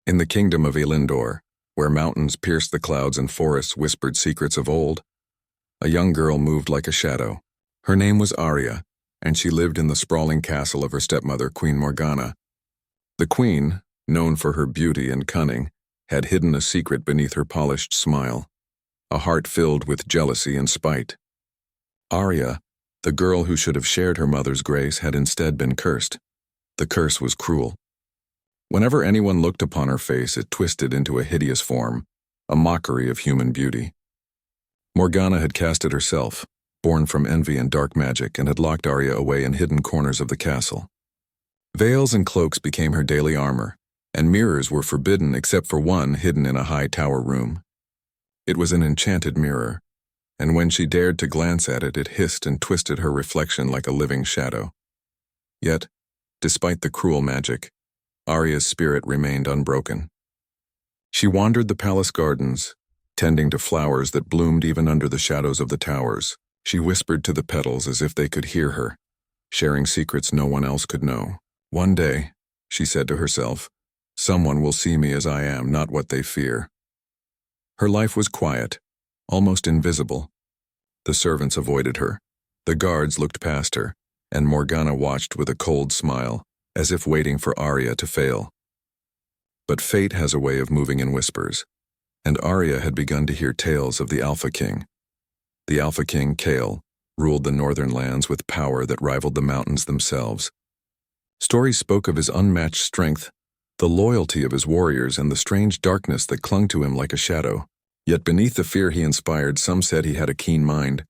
In the kingdom of Elindor, where mountains pierced the clouds and forests whispered secrets of old, a young girl moved like a shadow. Her name was Arya, and she lived in the sprawling castle of her stepmother, Queen Morgana. The queen, known for her beauty and cunning, had hidden a secret beneath her polished smile, a heart filled with jealousy and spite. Arya, the girl who should have shared her mother's grace, had instead been cursed. The curse was cruel. Whenever anyone looked upon her face, it twisted into a hideous form, a mockery of human beauty. Morgana had cast it herself, born from envy and dark magic, and had locked Arya away in hidden corners of the castle. Veils and cloaks became her daily armor, and mirrors were forbidden except for one hidden in a high tower room. It was an enchanted mirror, and when she dared to glance at it, it hissed and twisted her reflection like a living shadow. Yet, despite the cruel magic, Arya's spirit remained unbroken. She wandered the palace gardens, tending to flowers that bloomed even under the shadows of the towers. She whispered to the petals as if they could hear her, sharing secrets no one else could know. One day, she said to herself, someone will see me as I am, not what they fear. Her life was quiet, almost invisible. The servants avoided her, the guards looked past her, and Morgana watched with a cold smile, as if waiting for Arya to fail. But fate has a way of moving in whispers, and Arya had begun to hear tales of the Alpha King. The Alpha King, Kale, ruled the northern lands with power that rivaled the mountains themselves. Stories spoke of his unmatched strength, the loyalty of his warriors, and the strange darkness that clung to him like a shadow. Yet beneath the fear he inspired, some said he had a keen mind,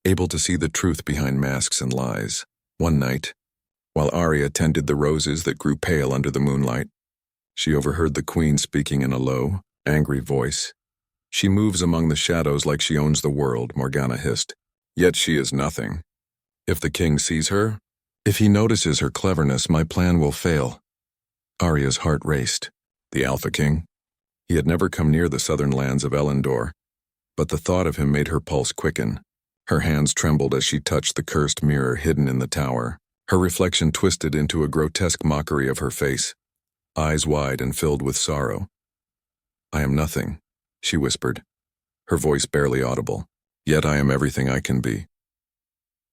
able to see the truth behind masks and lies. One night, while Arya tended the roses that grew pale under the moonlight, she overheard the queen speaking in a low, angry voice. She moves among the shadows like she owns the world, Morgana hissed. Yet she is nothing. If the king sees her, if he notices her cleverness, my plan will fail. Arya's heart raced. The Alpha King? He had never come near the southern lands of Elindor, but the thought of him made her pulse quicken. Her hands trembled as she touched the cursed mirror hidden in the tower. Her reflection twisted into a grotesque mockery of her face, eyes wide and filled with sorrow. I am nothing, she whispered, her voice barely audible, yet I am everything I can be.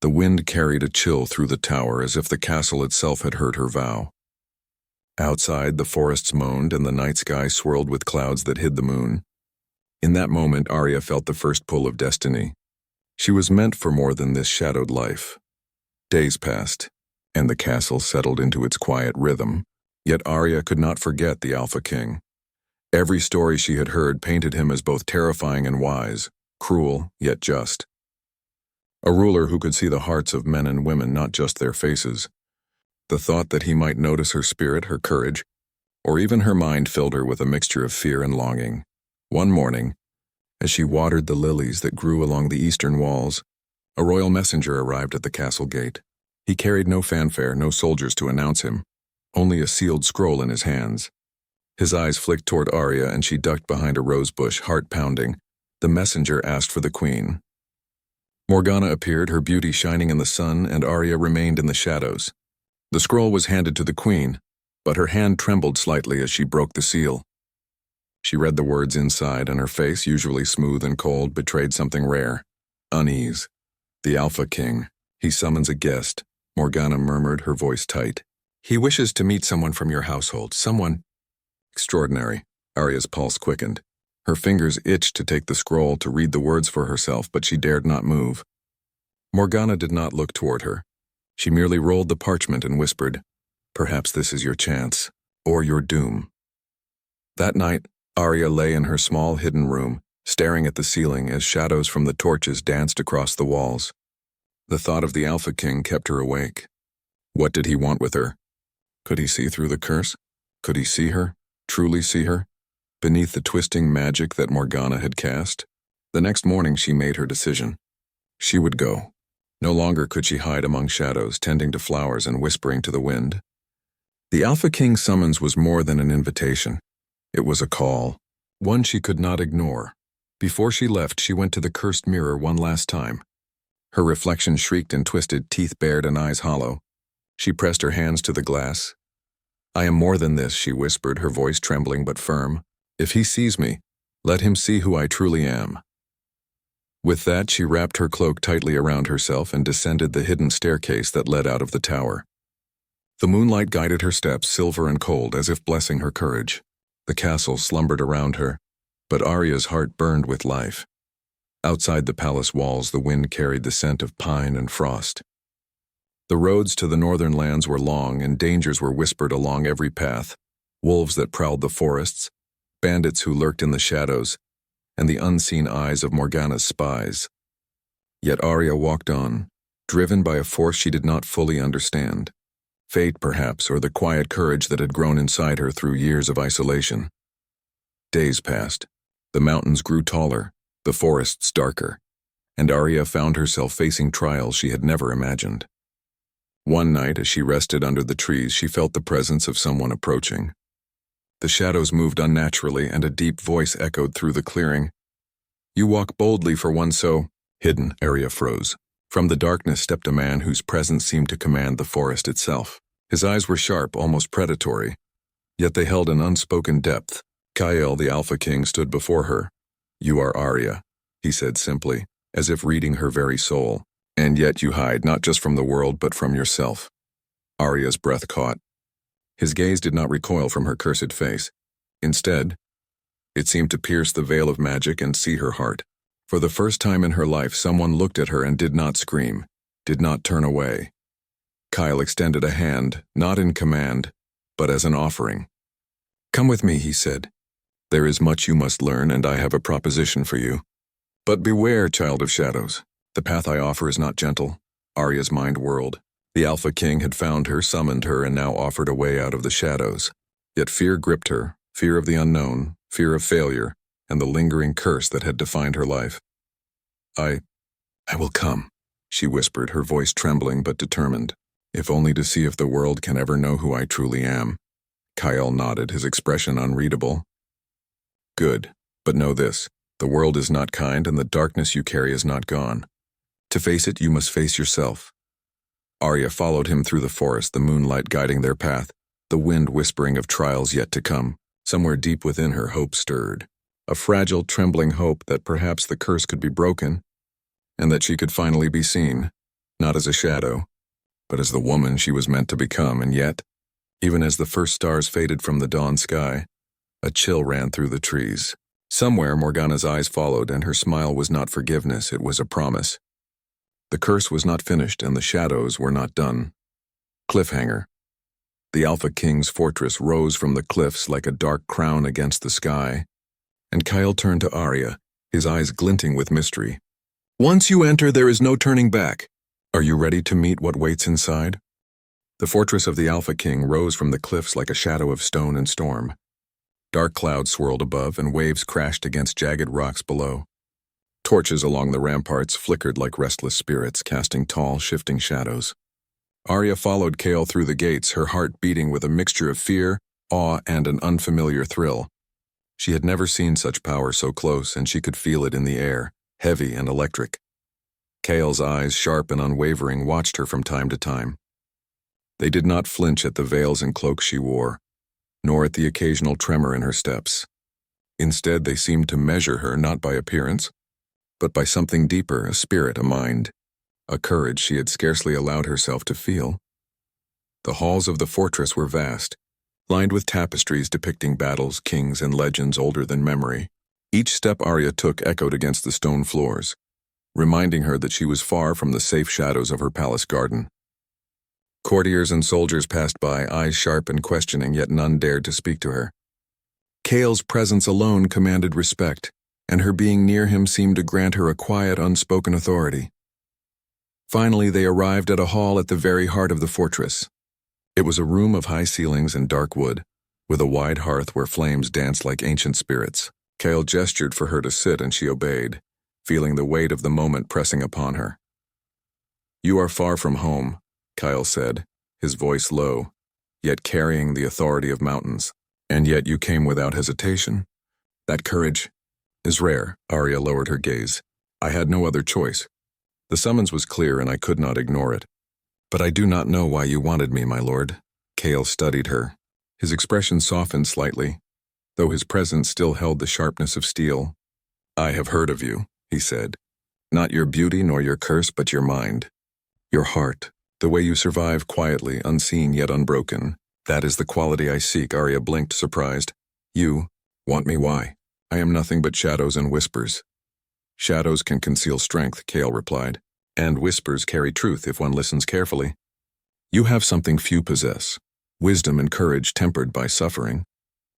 The wind carried a chill through the tower as if the castle itself had heard her vow. Outside, the forests moaned and the night sky swirled with clouds that hid the moon. In that moment, Arya felt the first pull of destiny. She was meant for more than this shadowed life. Days passed, and the castle settled into its quiet rhythm, yet Arya could not forget the Alpha King. Every story she had heard painted him as both terrifying and wise, cruel yet just. A ruler who could see the hearts of men and women, not just their faces. The thought that he might notice her spirit, her courage, or even her mind filled her with a mixture of fear and longing. One morning, as she watered the lilies that grew along the eastern walls, a royal messenger arrived at the castle gate. He carried no fanfare, no soldiers to announce him, only a sealed scroll in his hands. His eyes flicked toward Arya, and she ducked behind a rose bush, heart pounding. The messenger asked for the queen. Morgana appeared, her beauty shining in the sun, and Arya remained in the shadows. The scroll was handed to the queen, but her hand trembled slightly as she broke the seal. She read the words inside, and her face, usually smooth and cold, betrayed something rare. Unease. The Alpha King. He summons a guest, Morgana murmured, her voice tight. He wishes to meet someone from your household, someone extraordinary. Arya's pulse quickened. Her fingers itched to take the scroll to read the words for herself, but she dared not move. Morgana did not look toward her. She merely rolled the parchment and whispered, "Perhaps this is your chance, or your doom." That night, Arya lay in her small hidden room, staring at the ceiling as shadows from the torches danced across the walls. The thought of the Alpha King kept her awake. What did he want with her? Could he see through the curse? Could he see her, truly see her, beneath the twisting magic that Morgana had cast? The next morning she made her decision. She would go. No longer could she hide among shadows, tending to flowers and whispering to the wind. The Alpha King's summons was more than an invitation. It was a call, one she could not ignore. Before she left, she went to the cursed mirror one last time. Her reflection shrieked and twisted, teeth bared and eyes hollow. She pressed her hands to the glass. I am more than this, she whispered, her voice trembling but firm. If he sees me, let him see who I truly am. With that, she wrapped her cloak tightly around herself and descended the hidden staircase that led out of the tower. The moonlight guided her steps, silver and cold, as if blessing her courage. The castle slumbered around her, but Arya's heart burned with life. Outside the palace walls, the wind carried the scent of pine and frost. The roads to the northern lands were long, and dangers were whispered along every path. Wolves that prowled the forests, bandits who lurked in the shadows, and the unseen eyes of Morgana's spies. Yet Arya walked on, driven by a force she did not fully understand. Fate, perhaps, or the quiet courage that had grown inside her through years of isolation. Days passed. The mountains grew taller, the forests darker, and Arya found herself facing trials she had never imagined. One night, as she rested under the trees, she felt the presence of someone approaching. The shadows moved unnaturally, and a deep voice echoed through the clearing. You walk boldly for one so hidden. Arya froze. From the darkness stepped a man whose presence seemed to command the forest itself. His eyes were sharp, almost predatory, yet they held an unspoken depth. Kyle, the Alpha King, stood before her. You are Arya, he said simply, as if reading her very soul. And yet you hide, not just from the world, but from yourself. Arya's breath caught. His gaze did not recoil from her cursed face. Instead, it seemed to pierce the veil of magic and see her heart. For the first time in her life, someone looked at her and did not scream, did not turn away. Kyle extended a hand, not in command, but as an offering. Come with me, he said. There is much you must learn, and I have a proposition for you. But beware, child of shadows. The path I offer is not gentle. Arya's mind whirled. The Alpha King had found her, summoned her, and now offered a way out of the shadows. Yet fear gripped her, fear of the unknown, fear of failure, and the lingering curse that had defined her life. I will come, she whispered, her voice trembling but determined, if only to see if the world can ever know who I truly am. Kyle nodded, his expression unreadable. Good, but know this, the world is not kind and the darkness you carry is not gone. To face it, you must face yourself. Arya followed him through the forest, the moonlight guiding their path, the wind whispering of trials yet to come. Somewhere deep within her, hope stirred. A fragile, trembling hope that perhaps the curse could be broken, and that she could finally be seen, not as a shadow, but as the woman she was meant to become. And yet, even as the first stars faded from the dawn sky, a chill ran through the trees. Somewhere Morgana's eyes followed, and her smile was not forgiveness, it was a promise. The curse was not finished, and the shadows were not done. Cliffhanger. The Alpha King's fortress rose from the cliffs like a dark crown against the sky, and Kyle turned to Arya, his eyes glinting with mystery. Once you enter, there is no turning back. Are you ready to meet what waits inside? The fortress of the Alpha King rose from the cliffs like a shadow of stone and storm. Dark clouds swirled above, and waves crashed against jagged rocks below. Torches along the ramparts flickered like restless spirits, casting tall, shifting shadows. Arya followed Kale through the gates, her heart beating with a mixture of fear, awe, and an unfamiliar thrill. She had never seen such power so close, and she could feel it in the air, heavy and electric. Kale's eyes, sharp and unwavering, watched her from time to time. They did not flinch at the veils and cloaks she wore, nor at the occasional tremor in her steps. Instead, they seemed to measure her not by appearance, but by something deeper, a spirit, a mind, a courage she had scarcely allowed herself to feel. The halls of the fortress were vast, lined with tapestries depicting battles, kings, and legends older than memory. Each step Arya took echoed against the stone floors, reminding her that she was far from the safe shadows of her palace garden. Courtiers and soldiers passed by, eyes sharp and questioning, yet none dared to speak to her. Kale's presence alone commanded respect, and her being near him seemed to grant her a quiet, unspoken authority. Finally, they arrived at a hall at the very heart of the fortress. It was a room of high ceilings and dark wood, with a wide hearth where flames danced like ancient spirits. Kale gestured for her to sit, and she obeyed, feeling the weight of the moment pressing upon her. You are far from home, Kyle said, his voice low, yet carrying the authority of mountains. And yet you came without hesitation. That courage is rare. Arya lowered her gaze. I had no other choice. The summons was clear, and I could not ignore it. But I do not know why you wanted me, my lord. Kale studied her. His expression softened slightly, though his presence still held the sharpness of steel. "I have heard of you," he said. "Not your beauty nor your curse, but your mind. Your heart, the way you survive quietly, unseen yet unbroken. That is the quality I seek." Arya blinked, surprised. "You want me? Why? I am nothing but shadows and whispers." "Shadows can conceal strength," Kale replied, "and whispers carry truth if one listens carefully. You have something few possess, wisdom and courage tempered by suffering.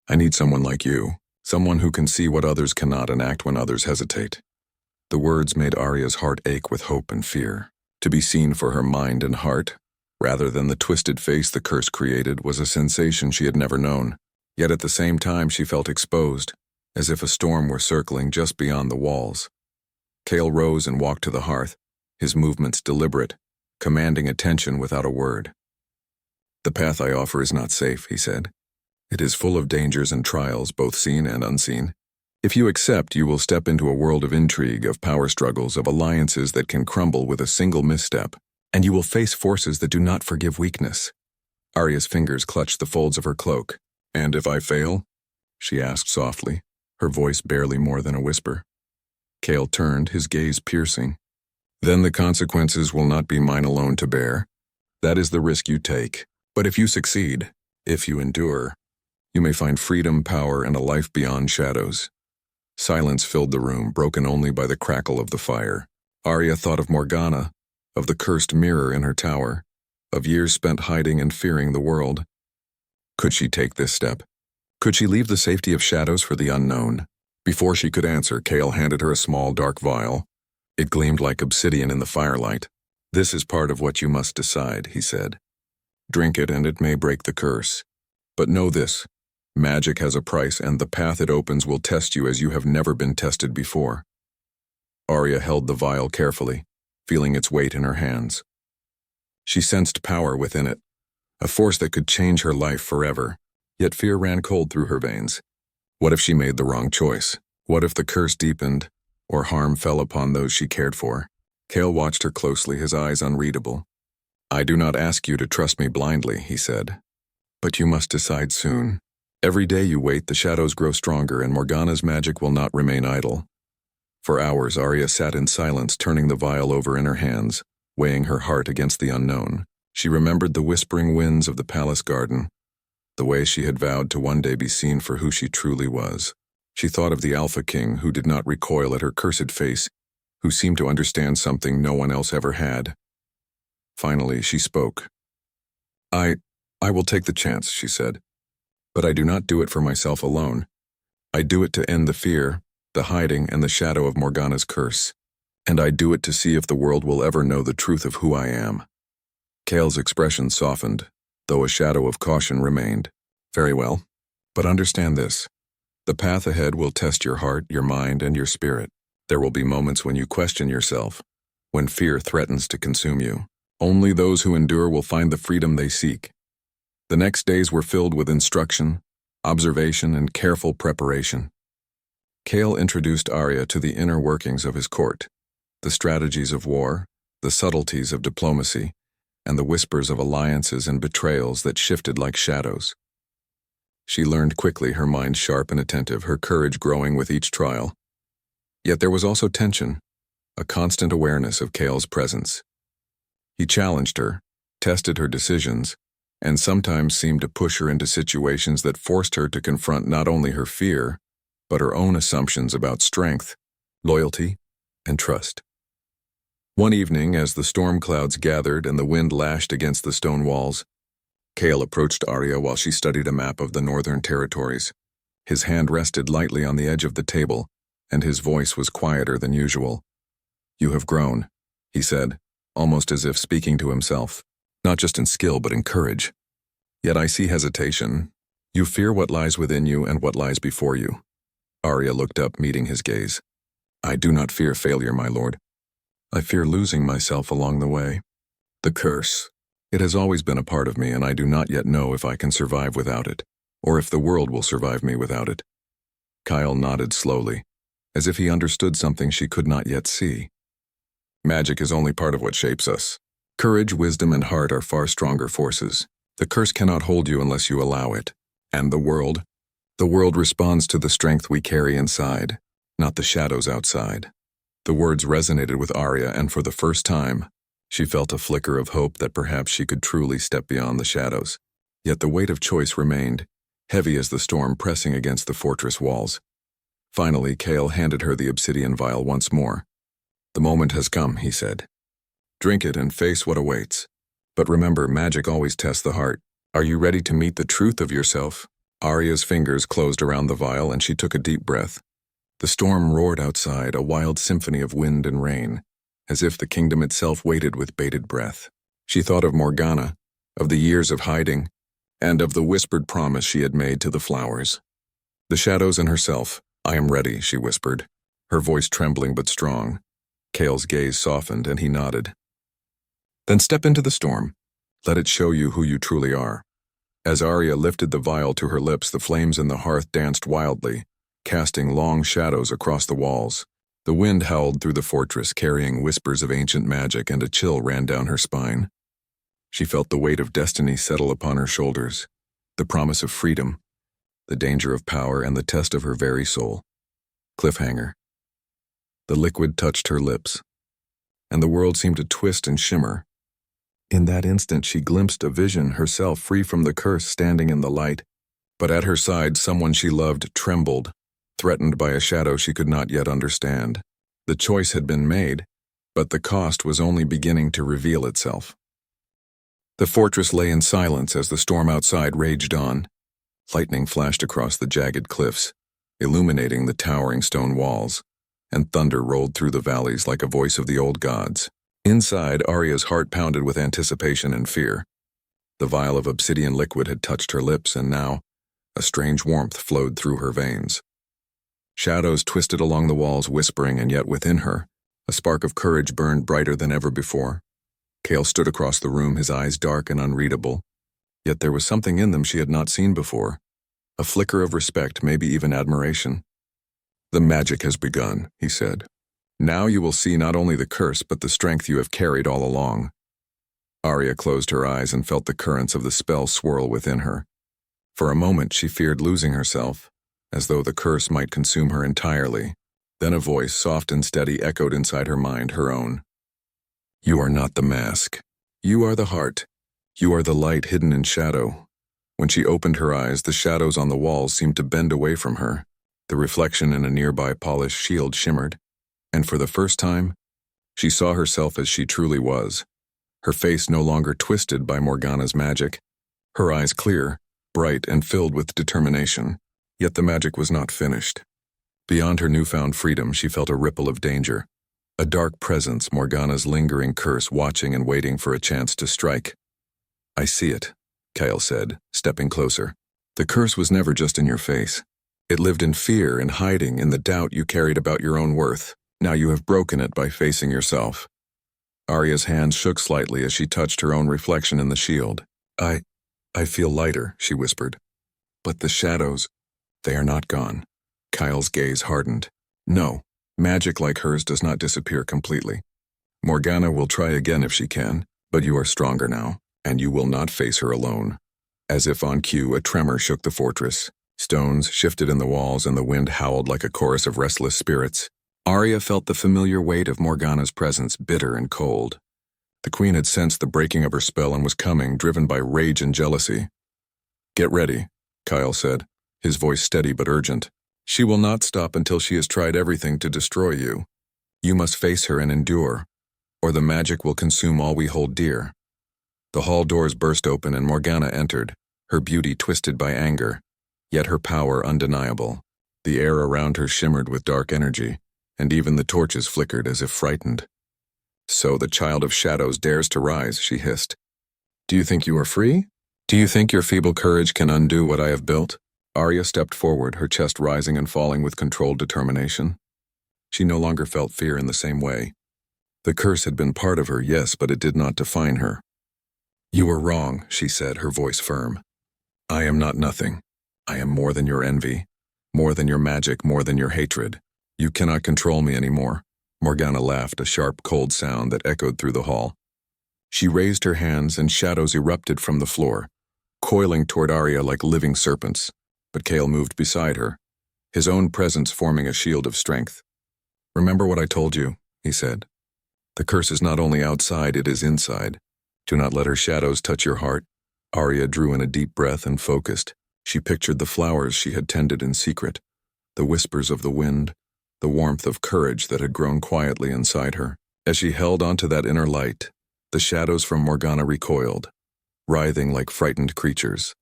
I need someone like you, someone who can see what others cannot and act when others hesitate." The words made Arya's heart ache with hope and fear. To be seen for her mind and heart, rather than the twisted face the curse created, was a sensation she had never known. Yet at the same time she felt exposed, as if a storm were circling just beyond the walls. Kale rose and walked to the hearth, his movements deliberate, commanding attention without a word. "The path I offer is not safe," he said. "It is full of dangers and trials, both seen and unseen. If you accept, you will step into a world of intrigue, of power struggles, of alliances that can crumble with a single misstep, and you will face forces that do not forgive weakness." Arya's fingers clutched the folds of her cloak. "And if I fail?" she asked softly, her voice barely more than a whisper. Kale turned, his gaze piercing. "Then the consequences will not be mine alone to bear. That is the risk you take. But if you succeed, if you endure, you may find freedom, power, and a life beyond shadows." Silence filled the room, broken only by the crackle of the fire. Arya thought of Morgana, of the cursed mirror in her tower, of years spent hiding and fearing the world. Could she take this step? Could she leave the safety of shadows for the unknown? Before she could answer, Kale handed her a small, dark vial. It gleamed like obsidian in the firelight. "This is part of what you must decide," he said. "Drink it and it may break the curse. But know this, magic has a price and the path it opens will test you as you have never been tested before." Arya held the vial carefully, feeling its weight in her hands. She sensed power within it, a force that could change her life forever, yet fear ran cold through her veins. What if she made the wrong choice? What if the curse deepened, or harm fell upon those she cared for? Kale watched her closely, his eyes unreadable. "I do not ask you to trust me blindly," he said. "But you must decide soon. Every day you wait, the shadows grow stronger, and Morgana's magic will not remain idle." For hours, Arya sat in silence, turning the vial over in her hands, weighing her heart against the unknown. She remembered the whispering winds of the palace garden, the way she had vowed to one day be seen for who she truly was. She thought of the Alpha King who did not recoil at her cursed face, who seemed to understand something no one else ever had. Finally, she spoke. I will take the chance," she said. "But I do not do it for myself alone. I do it to end the fear, the hiding, and the shadow of Morgana's curse. And I do it to see if the world will ever know the truth of who I am." Kale's expression softened, though a shadow of caution remained. "Very well. But understand this. The path ahead will test your heart, your mind, and your spirit. There will be moments when you question yourself, when fear threatens to consume you. Only those who endure will find the freedom they seek." The next days were filled with instruction, observation, and careful preparation. Kale introduced Arya to the inner workings of his court, the strategies of war, the subtleties of diplomacy, and the whispers of alliances and betrayals that shifted like shadows. She learned quickly, her mind sharp and attentive, her courage growing with each trial. Yet there was also tension, a constant awareness of Kale's presence. He challenged her, tested her decisions, and sometimes seemed to push her into situations that forced her to confront not only her fear, but her own assumptions about strength, loyalty, and trust. One evening, as the storm clouds gathered and the wind lashed against the stone walls, Kale approached Arya while she studied a map of the Northern Territories. His hand rested lightly on the edge of the table, and his voice was quieter than usual. "You have grown," he said, almost as if speaking to himself, "not just in skill but in courage. Yet I see hesitation. You fear what lies within you and what lies before you." Arya looked up, meeting his gaze. "I do not fear failure, my lord. I fear losing myself along the way. The curse. It has always been a part of me, and I do not yet know if I can survive without it, or if the world will survive me without it." Kyle nodded slowly, as if he understood something she could not yet see. "Magic is only part of what shapes us. Courage, wisdom, and heart are far stronger forces. The curse cannot hold you unless you allow it. And the world? The world responds to the strength we carry inside, not the shadows outside. The words resonated with Arya, and for the first time, she felt a flicker of hope that perhaps she could truly step beyond the shadows. Yet the weight of choice remained, heavy as the storm pressing against the fortress walls. Finally, Kale handed her the obsidian vial once more. "The moment has come," he said. "Drink it and face what awaits. But remember, magic always tests the heart. Are you ready to meet the truth of yourself?" Arya's fingers closed around the vial and she took a deep breath. The storm roared outside, a wild symphony of wind and rain, as if the kingdom itself waited with bated breath. She thought of Morgana, of the years of hiding, and of the whispered promise she had made to the flowers. The shadows and herself. "I am ready," she whispered, her voice trembling but strong. Kale's gaze softened and he nodded. "Then step into the storm. Let it show you who you truly are." As Arya lifted the vial to her lips, the flames in the hearth danced wildly, casting long shadows across the walls. The wind howled through the fortress, carrying whispers of ancient magic, and a chill ran down her spine. She felt the weight of destiny settle upon her shoulders, the promise of freedom, the danger of power, and the test of her very soul. Cliffhanger. The liquid touched her lips, and the world seemed to twist and shimmer. In that instant she glimpsed a vision, herself free from the curse, standing in the light. But at her side, someone she loved trembled, threatened by a shadow she could not yet understand. The choice had been made, but the cost was only beginning to reveal itself. The fortress lay in silence as the storm outside raged on. Lightning flashed across the jagged cliffs, illuminating the towering stone walls, and thunder rolled through the valleys like a voice of the old gods. Inside, Arya's heart pounded with anticipation and fear. The vial of obsidian liquid had touched her lips, and now a strange warmth flowed through her veins. Shadows twisted along the walls, whispering, and yet within her, a spark of courage burned brighter than ever before. Kale stood across the room, his eyes dark and unreadable. Yet there was something in them she had not seen before, a flicker of respect, maybe even admiration. "The magic has begun," he said. "Now you will see not only the curse, but the strength you have carried all along." Arya closed her eyes and felt the currents of the spell swirl within her. For a moment she feared losing herself, as though the curse might consume her entirely. Then a voice, soft and steady, echoed inside her mind, her own. "You are not the mask. You are the heart. You are the light hidden in shadow." When she opened her eyes, the shadows on the walls seemed to bend away from her. The reflection in a nearby polished shield shimmered, and for the first time, she saw herself as she truly was. Her face no longer twisted by Morgana's magic, her eyes clear, bright, and filled with determination. Yet the magic was not finished. Beyond her newfound freedom, she felt a ripple of danger, a dark presence, Morgana's lingering curse, watching and waiting for a chance to strike. "I see it," Kale said, stepping closer. "The curse was never just in your face. It lived in fear and hiding, in the doubt you carried about your own worth. Now you have broken it by facing yourself." Arya's hands shook slightly as she touched her own reflection in the shield. I feel lighter," she whispered. "But the shadows, they are not gone." Kyle's gaze hardened. "No, magic like hers does not disappear completely. Morgana will try again if she can, but you are stronger now, and you will not face her alone." As if on cue, a tremor shook the fortress. Stones shifted in the walls and the wind howled like a chorus of restless spirits. Arya felt the familiar weight of Morgana's presence, bitter and cold. The queen had sensed the breaking of her spell and was coming, driven by rage and jealousy. "Get ready," Kyle said, his voice steady but urgent. "She will not stop until she has tried everything to destroy you. You must face her and endure, or the magic will consume all we hold dear." The hall doors burst open and Morgana entered, her beauty twisted by anger, yet her power undeniable. The air around her shimmered with dark energy, and even the torches flickered as if frightened. "So the child of shadows dares to rise," she hissed. "Do you think you are free? Do you think your feeble courage can undo what I have built?" Arya stepped forward, her chest rising and falling with controlled determination. She no longer felt fear in the same way. The curse had been part of her, yes, but it did not define her. "You are wrong," she said, her voice firm. "I am not nothing. I am more than your envy, more than your magic, more than your hatred. You cannot control me anymore." Morgana laughed, a sharp, cold sound that echoed through the hall. She raised her hands and shadows erupted from the floor, coiling toward Arya like living serpents, but Cale moved beside her, his own presence forming a shield of strength. "Remember what I told you," he said. "The curse is not only outside, it is inside. Do not let her shadows touch your heart." Arya drew in a deep breath and focused. She pictured the flowers she had tended in secret, the whispers of the wind, the warmth of courage that had grown quietly inside her. As she held onto that inner light, the shadows from Morgana recoiled, writhing like frightened creatures.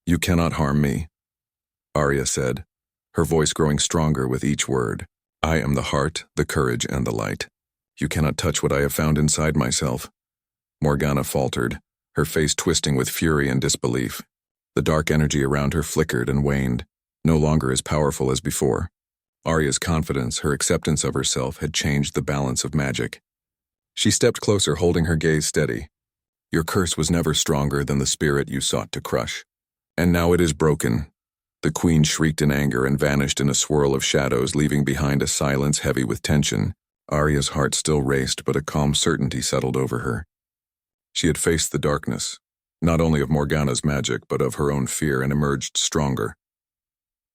"You cannot harm me," Arya said, her voice growing stronger with each word. "I am the heart, the courage, and the light. You cannot touch what I have found inside myself." Morgana faltered, her face twisting with fury and disbelief. The dark energy around her flickered and waned, no longer as powerful as before. Arya's confidence, her acceptance of herself, had changed the balance of magic. She stepped closer, holding her gaze steady. "Your curse was never stronger than the spirit you sought to crush. And now it is broken." The queen shrieked in anger and vanished in a swirl of shadows, leaving behind a silence heavy with tension. Arya's heart still raced, but a calm certainty settled over her. She had faced the darkness, not only of Morgana's magic, but of her own fear, and emerged stronger.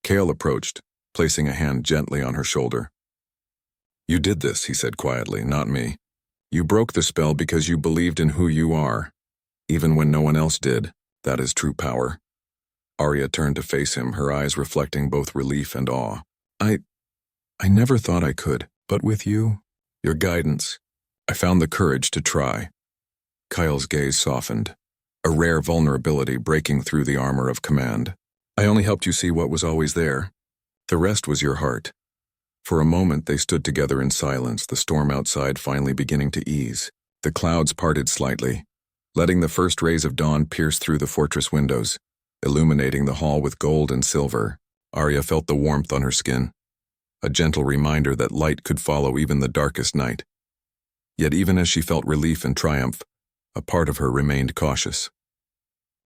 Cale approached, placing a hand gently on her shoulder. "You did this," he said quietly, "not me. You broke the spell because you believed in who you are, even when no one else did. That is true power." Arya turned to face him, her eyes reflecting both relief and awe. I never thought I could, but with you, your guidance, I found the courage to try." Kyle's gaze softened, a rare vulnerability breaking through the armor of command. "I only helped you see what was always there. The rest was your heart." For a moment they stood together in silence, the storm outside finally beginning to ease. The clouds parted slightly, letting the first rays of dawn pierce through the fortress windows, illuminating the hall with gold and silver. Arya felt the warmth on her skin, a gentle reminder that light could follow even the darkest night. Yet even as she felt relief and triumph, a part of her remained cautious.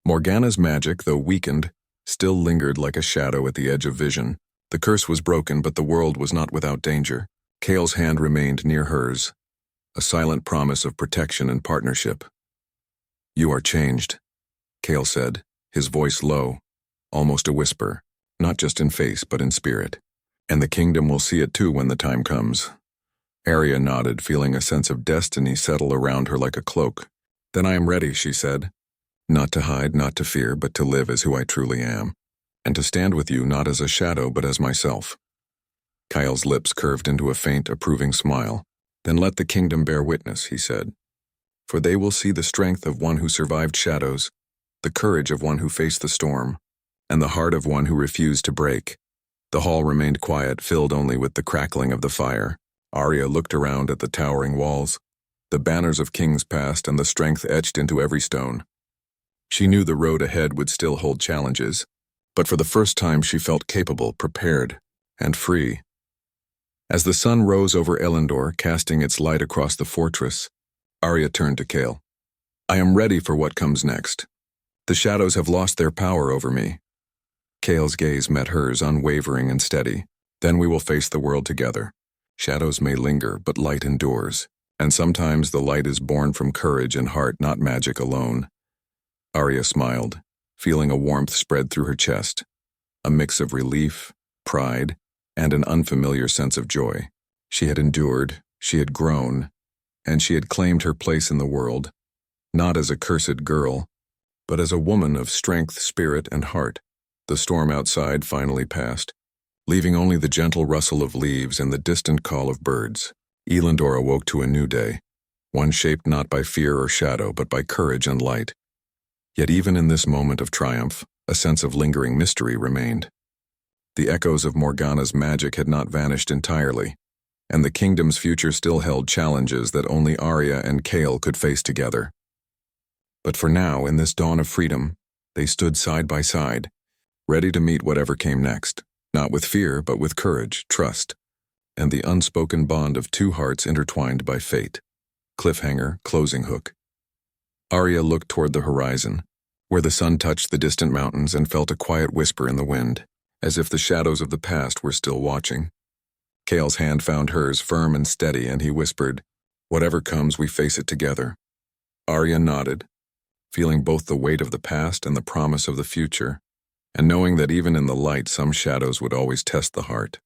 Morgana's magic, though weakened, still lingered like a shadow at the edge of vision. The curse was broken, but the world was not without danger. Cale's hand remained near hers, a silent promise of protection and partnership. "You are changed," Cale said, his voice low, almost a whisper, not just in face but in spirit. "And the kingdom will see it too when the time comes." Arya nodded, feeling a sense of destiny settle around her like a cloak. "Then I am ready," she said. "Not to hide, not to fear, but to live as who I truly am. And to stand with you not as a shadow but as myself." Kyle's lips curved into a faint, approving smile. "Then let the kingdom bear witness," he said. "For they will see the strength of one who survived shadows, the courage of one who faced the storm, and the heart of one who refused to break." The hall remained quiet, filled only with the crackling of the fire. Arya looked around at the towering walls, the banners of kings past and the strength etched into every stone. She knew the road ahead would still hold challenges, but for the first time she felt capable, prepared, and free. As the sun rose over Elendor, casting its light across the fortress, Arya turned to Cale. "I am ready for what comes next. The shadows have lost their power over me." Cale's gaze met hers, unwavering and steady. "Then we will face the world together. Shadows may linger, but light endures. And sometimes the light is born from courage and heart, not magic alone." Arya smiled, feeling a warmth spread through her chest, a mix of relief, pride, and an unfamiliar sense of joy. She had endured, she had grown, and she had claimed her place in the world, not as a cursed girl, but as a woman of strength, spirit, and heart. The storm outside finally passed, leaving only the gentle rustle of leaves and the distant call of birds. Elendor awoke to a new day, one shaped not by fear or shadow, but by courage and light. Yet even in this moment of triumph, a sense of lingering mystery remained. The echoes of Morgana's magic had not vanished entirely, and the kingdom's future still held challenges that only Arya and Cale could face together. But for now, in this dawn of freedom, they stood side by side, ready to meet whatever came next, not with fear, but with courage, trust, and the unspoken bond of two hearts intertwined by fate. Cliffhanger, closing hook. Arya looked toward the horizon, where the sun touched the distant mountains, and felt a quiet whisper in the wind, as if the shadows of the past were still watching. Cale's hand found hers, firm and steady, and he whispered, "Whatever comes, we face it together." Arya nodded, feeling both the weight of the past and the promise of the future, and knowing that even in the light some shadows would always test the heart.